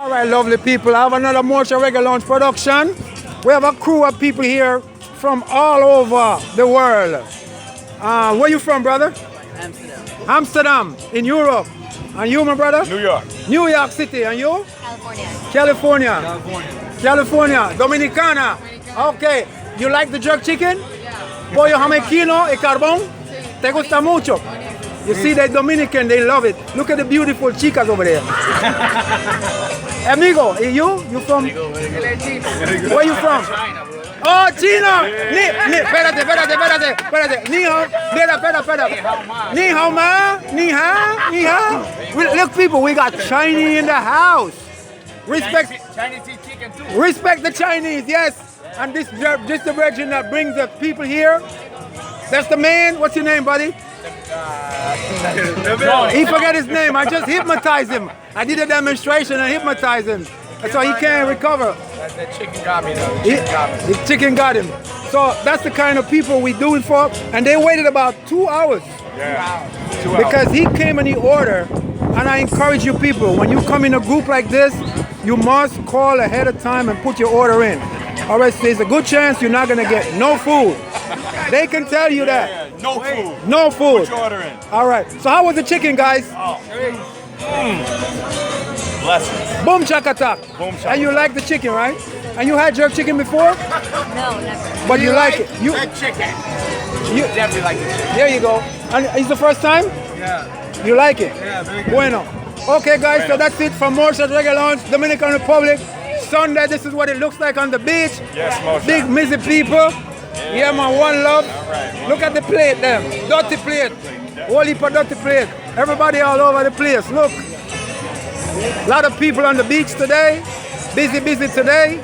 All right, lovely people. I have another MOSHA'S Reggae Lounge production. We have a crew of people here from all over the world. Where you from, brother? Amsterdam. Amsterdam, in Europe. And you, my brother? New York. New York City. And you? California. California. California. California. Dominicana. Okay. You like the jerk chicken? Yeah. Pollo jamaiquino y carbón? ¿Te gusta mucho? You see, they're Dominican, they love it. Look at the beautiful chicas over there. Amigo, and you? You from? Where you from? China, bro. Oh, China! Espérate. Ni hao, espera. Ni hao ma, ni hao. Look, people, we got Chinese in the house. Respect. Chinese eat chicken too. Respect the Chinese, yes. And this the virgin that brings the people here. That's the man. What's your name, buddy? He forget his name. I just hypnotized him. I did a demonstration and hypnotized him. So he can't recover. The chicken got me though. The chicken got him. So that's the kind of people we do it for. And they waited about 2 hours. Yeah. 2 hours. Because he came and he ordered. And I encourage you people, when you come in a group like this, you must call ahead of time and put your order in. All right, so there's a good chance you're not gonna get no food. They can tell you that. Yeah, no food. No food. Put your order in. All right. So how was the chicken, guys? Oh. Blessings. Boom chakatak. Boom And you like the chicken, right? And you had jerk chicken before? No, never. But you like it. You chicken. You Definitely like the chicken. there you go. And it's the first time? Yeah. You like it? Yeah, very good. Bueno. Okay, guys, so that's it from MOSHA'S Reggae Lounge, Dominican Republic. Sunday, this is what it looks like on the beach. Yes, MOSHA. Big, busy people. Yeah, man, one love. right. Look at the plate, them. Dirty plate. Whole heap of dirty plate. Everybody all over the place. Look. A lot of people on the beach today. Busy today.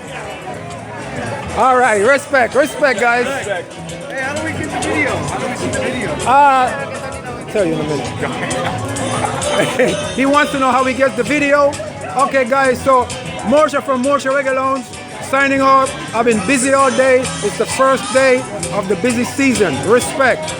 All right, respect, guys. Hey, how do we get the video? How do we see the video? Tell you in a minute. He wants to know how he gets the video. Okay, guys, so MOSHA from MOSHA'S Reggae Lounge signing off. I've been busy all day. It's the first day of the busy season. Respect.